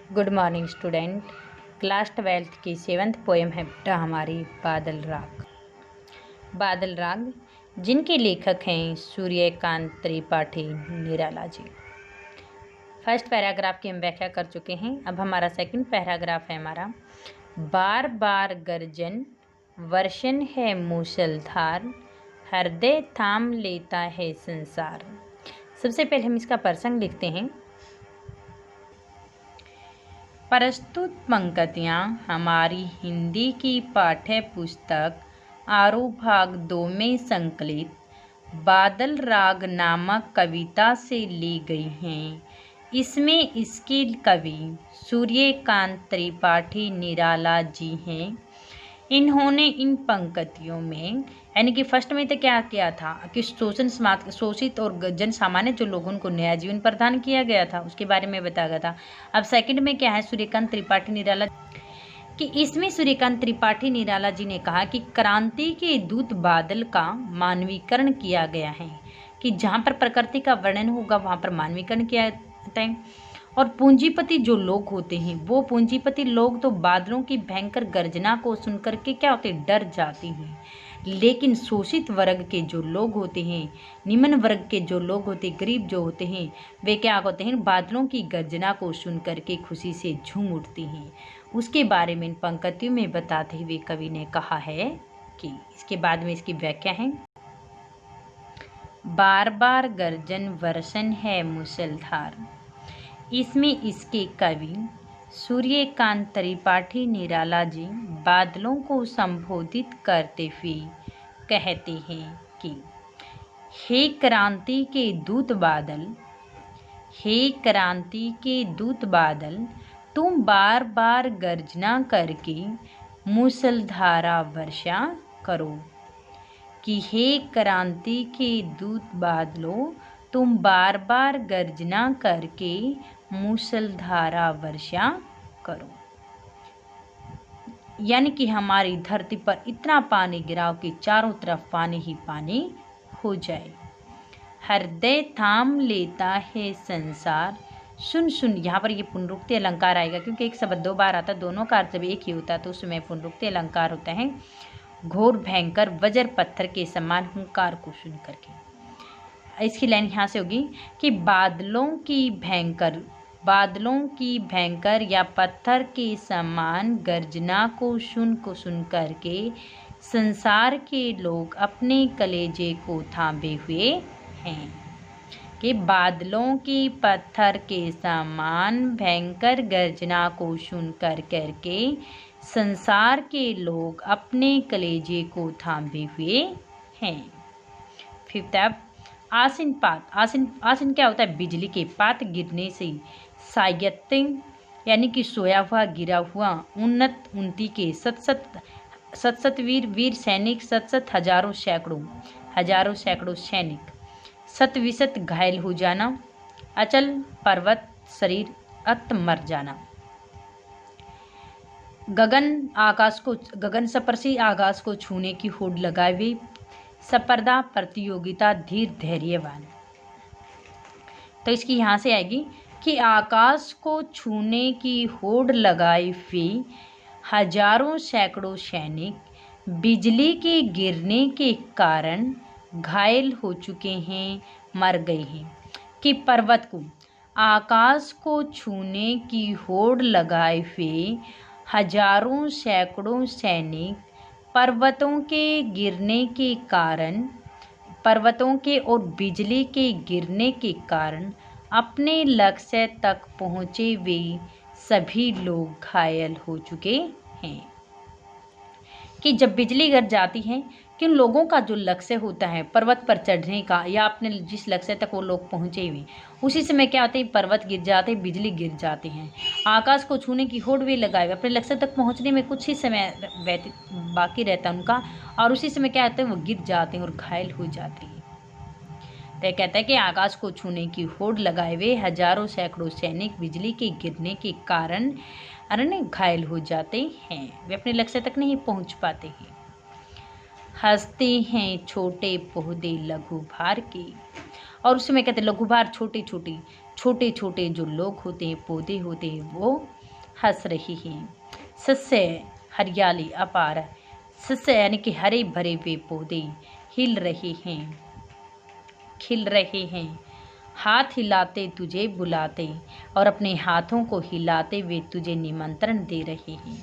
Good morning student. Class 12th की 7th poem है बेटा हमारी बादल राग। बादल राग जिनके लेखक हैं सूर्यकांत त्रिपाठी निराला जी। फर्स्ट पैराग्राफ की हम व्याख्या कर चुके हैं। अब हमारा सेकंड पैराग्राफ है हमारा बार बार गर्जन वर्षण है मूसलधार हृदय थाम लेता है संसार। सबसे पहले हम इसका प्रसंग लिखते हैं। प्रस्तुत पंक्तियाँ हमारी हिंदी की पाठ्य पुस्तक आरू भाग 2 में संकलित बादल राग नामक कविता से ली गई हैं। इसमें इसके कवि सूर्यकांत त्रिपाठी निराला जी हैं। इन्होंने इन पंक्तियों में यानी कि फर्स्ट में तो क्या किया था कि शोषित और जन सामान्य जो लोगों को नया जीवन प्रदान किया गया था उसके बारे में बताया गया था। अब सेकंड में क्या है सूर्यकांत त्रिपाठी निराला कि इसमें सूर्यकांत त्रिपाठी निराला जी ने कहा कि क्रांति के दूत बादल का मानवीकरण किया गया है कि जहाँ पर प्रकृति का वर्णन होगा वहाँ पर मानवीकरण किया जाता है। और पूंजीपति जो लोग होते हैं वो पूंजीपति लोग तो बादलों की भयंकर गर्जना को सुनकर के क्या होते डर जाते हैं, लेकिन शोषित वर्ग के जो लोग होते हैं, निम्न वर्ग के जो लोग होते, गरीब जो होते हैं, वे क्या होते हैं बादलों की गर्जना को सुनकर के खुशी से झूम उठते हैं। उसके बारे में इन पंक्तियों में बताते हुए कवि ने कहा है कि इसके बाद में इसकी व्याख्या है। बार बार गर्जन वर्षण है मूसलधार। इसमें इसके कवि सूर्यकांत त्रिपाठी निराला जी बादलों को संबोधित करते हुए कहते हैं कि हे क्रांति के दूत बादल, हे क्रांति के दूत बादल, तुम बार बार गर्जना करके मूसलधारा वर्षा करो। कि हे क्रांति के दूत बादलों, तुम बार बार गर्जना करके मूसलधारा वर्षा करो। यानी कि हमारी धरती पर इतना पानी गिराओ कि चारों तरफ पानी ही पानी हो जाए। हृदय थाम लेता है संसार। सुन सुन, यहाँ पर ये पुनरुक्ति अलंकार आएगा क्योंकि एक शब्द 2 बार आता है, दोनों का अर्थ जब एक ही होता है तो उसमें पुनरुक्ति अलंकार होता है। घोर भयंकर वज्र पत्थर के समान हुंकार को सुन करके। इसकी लाइन यहाँ से होगी कि बादलों की भयंकर या पत्थर के समान गर्जना को सुन करके संसार के लोग अपने कलेजे को थामे हुए हैं। कि बादलों की पत्थर के समान भयंकर गर्जना को सुन करके संसार के लोग अपने कलेजे को थामे हुए हैं। फिफ्थ अब आसिन पात। आसिन क्या होता है बिजली के पात गिरने से सायत्तिंग यानी कि सोया हुआ गिरा हुआ उन्नति के सत वीर सैनिक सत हजारों सैकड़ों सैनिक सत घायल हो जाना अचल पर्वत शरीर अत मर जाना। गगन स्पर्शी आकाश को छूने की होड़ लगाए हुए स्पर्धा प्रतियोगिता धीर धैर्यवान। तो इसकी यहाँ से आएगी कि आकाश को छूने की होड़ लगाए हुए हजारों सैकड़ों सैनिक बिजली के गिरने के कारण घायल हो चुके हैं, मर गए हैं। कि पर्वत को आकाश को छूने की होड़ लगाए हुए हजारों सैकड़ों सैनिक पर्वतों के गिरने के कारण, पर्वतों के और बिजली के गिरने के कारण अपने लक्ष्य तक पहुँचे वे सभी लोग घायल हो चुके हैं। कि जब बिजली गिर जाती है कि उन लोगों का जो लक्ष्य होता है पर्वत पर चढ़ने का या अपने जिस लक्ष्य तक वो लोग पहुँचे हुए उसी समय क्या होते हैं पर्वत गिर जाते हैं, बिजली गिर जाते हैं। आकाश को छूने की होड़ वे लगाए हुए अपने लक्ष्य तक पहुँचने में कुछ ही समय बाकी रहता है उनका और उसी समय क्या होता है वो गिर जाते हैं और घायल हो जाते हैं। तो कहता है कि आकाश को छूने की होड़ लगाए हुए हजारों सैकड़ों सैनिक बिजली के गिरने के कारण घायल हो जाते हैं, वे अपने लक्ष्य तक नहीं पहुंच पाते हैं। हंसते हैं छोटे पौधे लघु भार के। और उसमें कहते लघु भार छोटे छोटे जो लोग होते हैं पौधे होते हैं वो हंस रही हैं। सस्य हरियाली अपार, सस्य यानी कि हरे भरे वे पौधे हिल रहे हैं, खिल रहे हैं। हाथ हिलाते तुझे बुलाते, और अपने हाथों को हिलाते हुए तुझे निमंत्रण दे रहे हैं।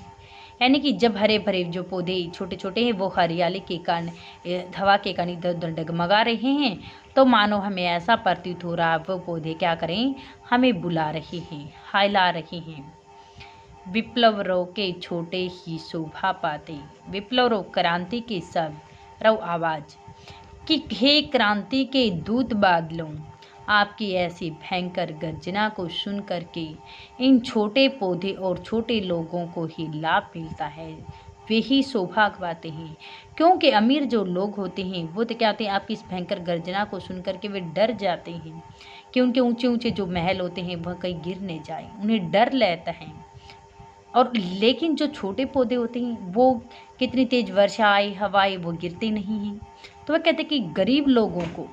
यानी कि जब हरे भरे जो पौधे छोटे छोटे हैं वो हरियाली के कारण, हवा के कारण इधर उधर डगमगा रहे हैं, तो मानो हमें ऐसा प्रतीत हो रहा है वो पौधे क्या करें, हमें बुला रहे हैं, हिला रहे हैं। विप्लव रोके छोटे ही शोभा पाते, विप्लव रो क्रांति के सब रो आवाज कि हे क्रांति के दूत बादलों, आपकी ऐसी भयंकर गर्जना को सुन करके इन छोटे पौधे और छोटे लोगों को ही लाभ मिलता है, वे ही शोभा पाते हैं। क्योंकि अमीर जो लोग होते हैं वो तो क्या होते हैं, आपकी इस भयंकर गर्जना को सुन करके वे डर जाते हैं कि उनके ऊंचे ऊंचे जो महल होते हैं वह कहीं गिर नहीं जाए, उन्हें डर रहता है। और लेकिन जो छोटे पौधे होते हैं वो कितनी तेज वर्षा आए हवा आए वो गिरते नहीं हैं। तो वह कहते हैं कि गरीब लोगों को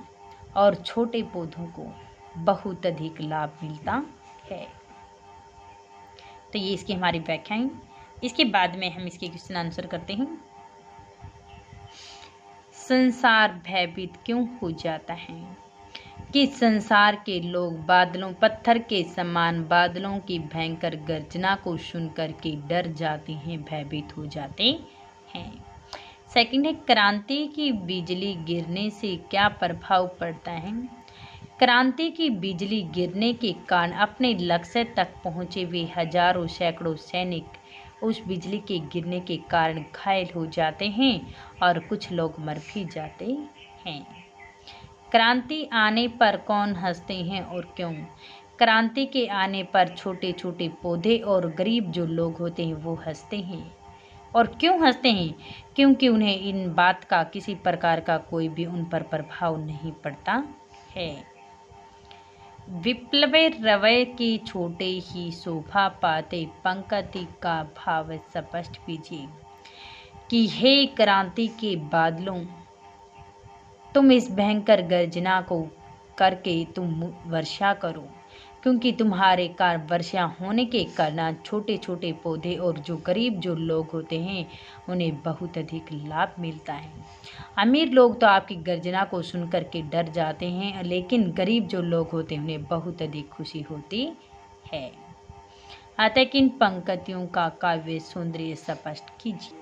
और छोटे पौधों को बहुत अधिक लाभ मिलता है। तो ये इसकी हमारी व्याख्याएं। इसके बाद में हम इसके क्वेश्चन आंसर करते हैं। संसार भयभीत क्यों हो जाता है? कि संसार के लोग बादलों, पत्थर के समान बादलों की भयंकर गर्जना को सुन करके डर जाते हैं, भयभीत हो जाते हैं। सेकंड है, क्रांति की बिजली गिरने से क्या प्रभाव पड़ता है? क्रांति की बिजली गिरने के कारण अपने लक्ष्य तक पहुंचे हुए हजारों सैकड़ों सैनिक उस बिजली के गिरने के कारण घायल हो जाते हैं और कुछ लोग मर भी जाते हैं। क्रांति आने पर कौन हंसते हैं और क्यों? क्रांति के आने पर छोटे छोटे पौधे और गरीब जो लोग होते हैं वो हंसते हैं। और क्यों हंसते हैं? क्योंकि उन्हें इन बात का किसी प्रकार का कोई भी उन पर प्रभाव नहीं पड़ता है। विप्लव रवै के छोटे ही शोभा पाते, पंक्ति का भाव स्पष्ट कीजिए। कि हे क्रांति के बादलों, तुम इस भयंकर गर्जना को करके तुम वर्षा करो, क्योंकि तुम्हारे कारण वर्षा होने के कारण छोटे छोटे पौधे और जो गरीब जो लोग होते हैं उन्हें बहुत अधिक लाभ मिलता है। अमीर लोग तो आपकी गर्जना को सुन करके डर जाते हैं, लेकिन गरीब जो लोग होते हैं उन्हें बहुत अधिक खुशी होती है। अतः किन पंक्तियों का काव्य सौंदर्य स्पष्ट कीजिए।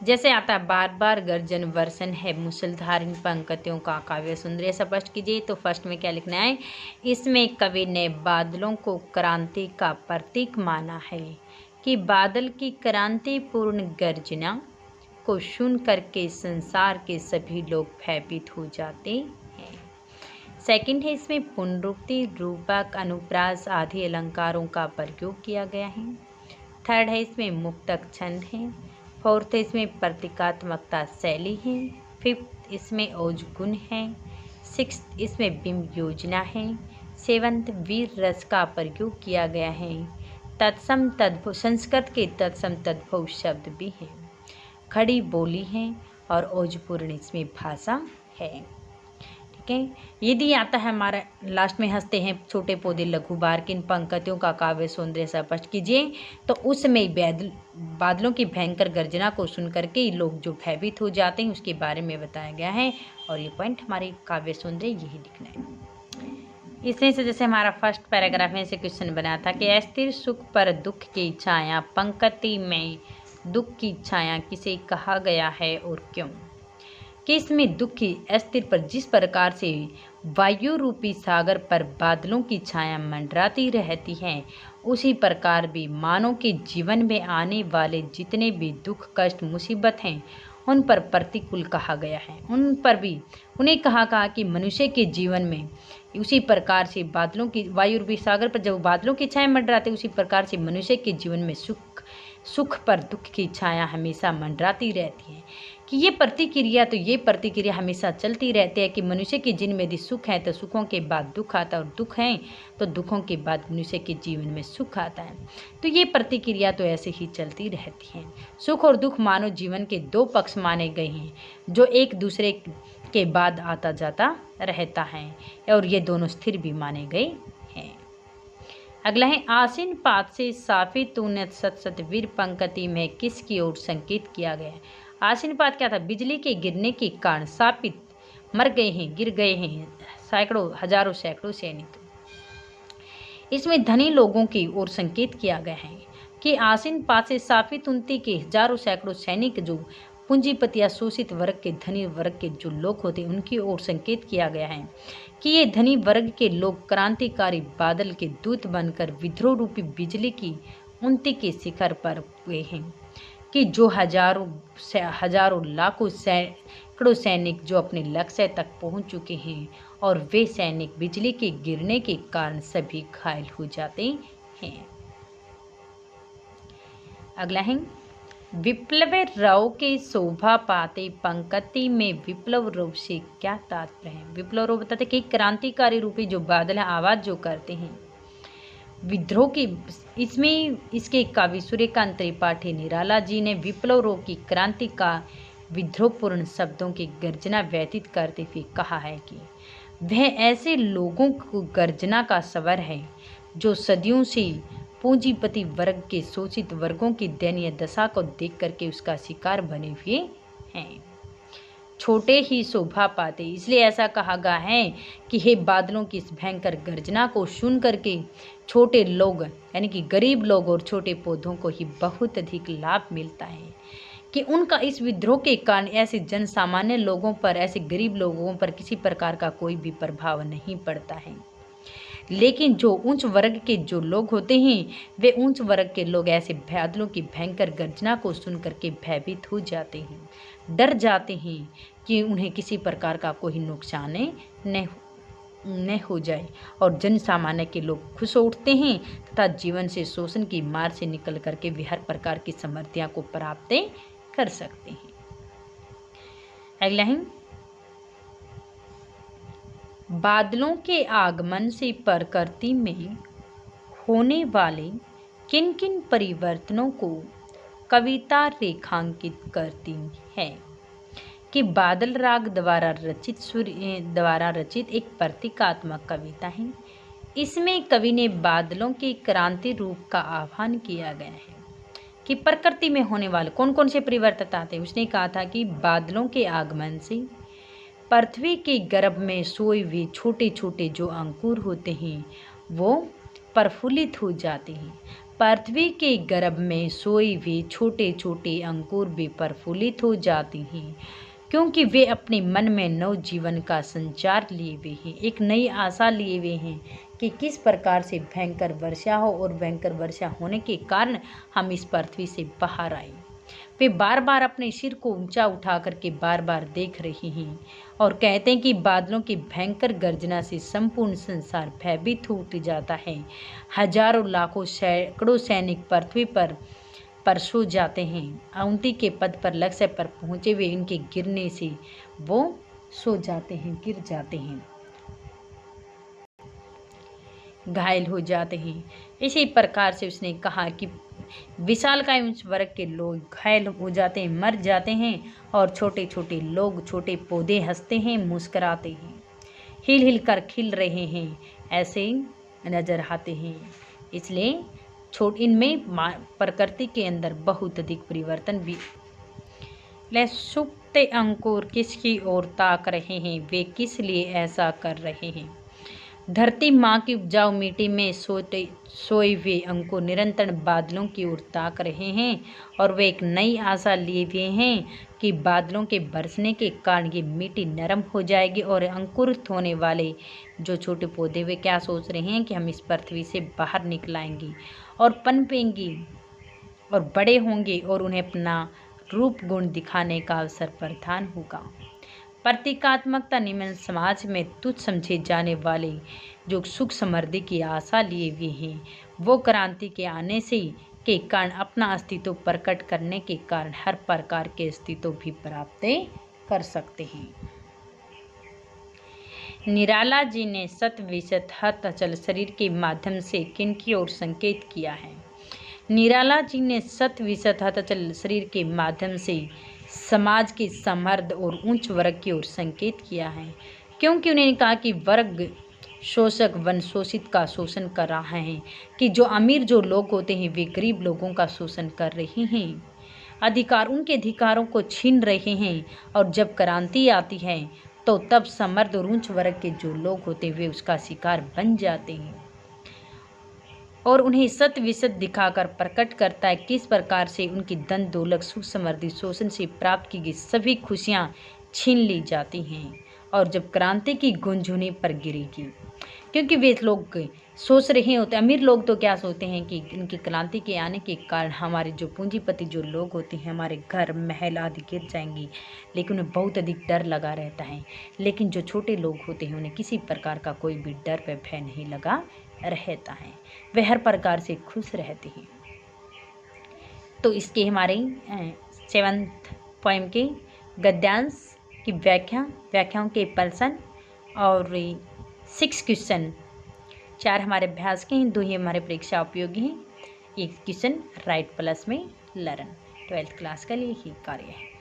जैसे आता है बार बार गर्जन वर्षण है मूसलधार, इन पंक्तियों का काव्य सौंदर्य स्पष्ट कीजिए। तो फर्स्ट में क्या लिखना है, इसमें कवि ने बादलों को क्रांति का प्रतीक माना है कि बादल की क्रांतिपूर्ण गर्जना को सुन करके संसार के सभी लोग भयभीत हो जाते हैं। सेकंड है, इसमें पुनरुक्ति, रूपक, अनुप्रास आदि अलंकारों का प्रयोग किया गया है। थर्ड है, इसमें मुक्तक छंद है। फोर्थ है, इसमें प्रतीकात्मकता शैली है। फिफ्थ, इसमें ओज गुण है। सिक्स्थ, इसमें बिंब योजना है। सेवंथ, वीर रस का प्रयोग किया गया है। तत्सम तद्भव, संस्कृत के तत्सम तद्भव शब्द भी हैं। खड़ी बोली है और ओजपूर्ण इसमें भाषा है। ठीक है, यदि आता है हमारा लास्ट में हंसते हैं छोटे पौधे लघु बार, किन पंक्तियों का काव्य सौंदर्य स्पष्ट कीजिए। तो उसमें बादलों की भयंकर गर्जना को सुन करके लोग जो भयभीत हो जाते हैं उसके बारे में बताया गया है, और ये पॉइंट हमारे काव्य सौंदर्य यही लिखना है। इसमें से जैसे हमारा फर्स्ट पैराग्राफ में से क्वेश्चन बना था कि अस्थिर सुख पर दुख की छाया, पंक्ति में दुख की छाया किसे कहा गया है और क्यों? कि इसमें दुख की अस्थिर पर जिस प्रकार से वायु रूपी सागर पर बादलों की छाया मंडराती रहती है, उसी प्रकार भी मानव के जीवन में आने वाले जितने भी दुख कष्ट मुसीबत हैं उन पर प्रतिकूल कहा गया है। उन पर भी उन्हें कहा कि मनुष्य के जीवन में उसी प्रकार से बादलों की वायु रूपी सागर पर जब बादलों की छाया मंडराती, उसी प्रकार से मनुष्य के जीवन में सुख पर दुख की छाया हमेशा मंडराती रहती है। कि ये प्रतिक्रिया हमेशा चलती रहती है कि मनुष्य के जीवन में यदि सुख है तो सुखों के बाद दुख आता है, और दुख है तो दुखों के बाद मनुष्य के जीवन में सुख आता है। तो ये प्रतिक्रिया तो ऐसे ही चलती रहती है। सुख और दुख मानव जीवन के दो पक्ष माने गए हैं जो एक दूसरे के बाद आता जाता रहता है, और ये दोनों स्थिर भी माने गए हैं। अगला है आसीन पात से साफित उन्नत सत सत वीर पंक्ति में किसकी ओर संकेत किया गया है। आसीन पात क्या था, बिजली के गिरने के कारण सापित मर गए हैं, गिर गए हैं सैकड़ों हजारों सैकड़ों सैनिक। इसमें धनी लोगों की ओर संकेत किया गया है कि आसीन पात से साफित उन्नति के हजारों सैकड़ों सैनिक जो पूंजीपति या शोषित वर्ग के धनी वर्ग के जो लोग होते हैं उनकी ओर संकेत किया गया है कि ये धनी वर्ग के लोग क्रांतिकारी बादल के दूत बनकर विद्रोह रूपी बिजली की उन्नति के शिखर पर हुए हैं कि जो हजारों लाखों सैकड़ों सैनिक जो अपने लक्ष्य तक पहुंच चुके हैं और वे सैनिक बिजली के गिरने के कारण सभी घायल हो जाते हैं। अगला है विप्लव राव के शोभा पाते पंक्ति में विप्लव राव से क्या तात्पर्य है। विप्लव राव बताते कि क्रांतिकारी रूपी जो बादल है आवाज जो करते हैं विद्रोह की, इसमें इसके काव्य सूर्यकांत त्रिपाठी निराला जी ने विप्लव राव की क्रांति का विद्रोहपूर्ण शब्दों की गर्जना व्यतीत करते हुए कहा है कि वह ऐसे लोगों को गर्जना का स्वर है जो सदियों से पूंजीपति वर्ग के शोषित वर्गों की दयनीय दशा को देख करके उसका शिकार बने हुए हैं। छोटे ही शोभा पाते, इसलिए ऐसा कहा गया है कि हे बादलों की इस भयंकर गर्जना को सुन करके छोटे लोग यानी कि गरीब लोग और छोटे पौधों को ही बहुत अधिक लाभ मिलता है कि उनका इस विद्रोह के कारण ऐसे जन सामान्य लोगों पर, ऐसे गरीब लोगों पर किसी प्रकार का कोई भी प्रभाव नहीं पड़ता है। लेकिन जो उच्च वर्ग के जो लोग होते हैं वे उच्च वर्ग के लोग ऐसे बादलों की भयंकर गर्जना को सुन करके भयभीत हो जाते हैं, डर जाते हैं कि उन्हें किसी प्रकार का कोई नुकसान न हो जाए और जन सामान्य के लोग खुश उठते हैं तथा जीवन से शोषण की मार से निकल करके वे हर प्रकार की समृद्धियां को प्राप्त कर सकते हैं। अगला है बादलों के आगमन से प्रकृति में होने वाले किन किन परिवर्तनों को कविता रेखांकित करती है कि बादल राग द्वारा रचित एक प्रतीकात्मक कविता है। इसमें कवि ने बादलों के क्रांति रूप का आह्वान किया गया है कि प्रकृति में होने वाले कौन कौन से परिवर्तन आते हैं। उसने कहा था कि बादलों के आगमन से पृथ्वी के गर्भ में सोए हुए छोटे छोटे जो अंकुर होते हैं वो प्रफुल्लित हो जाते हैं। पृथ्वी के गर्भ में सोए हुए छोटे छोटे अंकुर भी प्रफुल्लित हो जाते हैं क्योंकि वे अपने मन में नव जीवन का संचार लिए हुए हैं, एक नई आशा लिए हुए हैं कि किस प्रकार से भयंकर वर्षा हो और भयंकर वर्षा होने के कारण हम इस पृथ्वी से बाहर आए। वे बार बार अपने सिर को ऊंचा उठा करके बार बार देख रहे हैं और कहते हैं कि बादलों की भयंकर गर्जना से संपूर्ण संसार भयभीत हो जाता है। हजारों लाखों सैकड़ों सैनिक पृथ्वी पर सो जाते हैं। उन्नति के पद पर लक्ष्य पर पहुंचे हुए इनके गिरने से वो सो जाते हैं, गिर जाते हैं, घायल हो जाते हैं। इसी प्रकार से उसने कहा कि विशालकाय उच्च वर्ग के लोग घायल हो जाते हैं, मर जाते हैं और छोटे छोटे लोग, छोटे पौधे हंसते हैं, मुस्कुराते हैं, हिल हिल कर खिल रहे हैं, ऐसे नजर आते हैं। इसलिए इनमें प्रकृति के अंदर बहुत अधिक परिवर्तन भी। सुप्त अंकुर किसकी ओर ताक रहे हैं, वे किस लिए ऐसा कर रहे हैं। धरती माँ की उपजाऊ मिट्टी में सोए हुए अंकुर निरंतर बादलों की ओर ताक रहे हैं और वे एक नई आशा लिए हुए हैं कि बादलों के बरसने के कारण ये मिट्टी नरम हो जाएगी और अंकुरित होने वाले जो छोटे पौधे वे क्या सोच रहे हैं कि हम इस पृथ्वी से बाहर निकल आएंगे और पनपेंगे और बड़े होंगे और उन्हें अपना रूप गुण दिखाने का अवसर प्रदान होगा। प्रतीकात्मकता निम्न समाज में तुच्छ समझे जाने वाले जो सुख समृद्धि की आशा लिए हुए हैं वो क्रांति के आने से के कारण अपना अस्तित्व प्रकट करने के कारण हर प्रकार के अस्तित्व भी प्राप्त कर सकते हैं। निराला जी ने शत विशत हत अचल शरीर के माध्यम से किनकी ओर संकेत किया है। निराला जी ने शत विशत हत अचल शरीर के माध्यम से समाज के समृद्ध और उच्च वर्ग की ओर संकेत किया है क्योंकि उन्होंने कहा कि वर्ग शोषक वन शोषित का शोषण कर रहा है, कि जो अमीर जो लोग होते हैं वे गरीब लोगों का शोषण कर रहे हैं, उनके अधिकारों को छीन रहे हैं। और जब क्रांति आती है तो तब समर्थ और उच्च वर्ग के जो लोग होते हैं वे उसका शिकार बन जाते हैं और उन्हें सत्य विसत दिखाकर प्रकट करता है किस प्रकार से उनकी धन दौलत सुख समृद्धि शोषण से प्राप्त की गई सभी खुशियां छीन ली जाती हैं। और जब क्रांति की गूंज होने पर गिरेगी, क्योंकि वे लोग सोच रहे होते, अमीर लोग तो क्या सोचते हैं कि इनकी क्रांति के आने के कारण हमारे जो पूंजीपति जो लोग होते हैं हमारे घर महल आदि गिर जाएंगी, लेकिन उन्हें बहुत अधिक डर लगा रहता है। लेकिन जो छोटे लोग होते हैं उन्हें किसी प्रकार का कोई भी डर व भय नहीं लगा रहता है, वे हर प्रकार से खुश रहते हैं। तो इसके हमारे 7th पोएम के गद्यांश की व्याख्याओं के प्रश्न और 6 क्वेश्चन, 4 हमारे अभ्यास के हैं, 2 ही हमारे परीक्षा उपयोगी हैं। एक क्वेश्चन राइट प्लस में लर्न 12th क्लास का लिए ही कार्य है।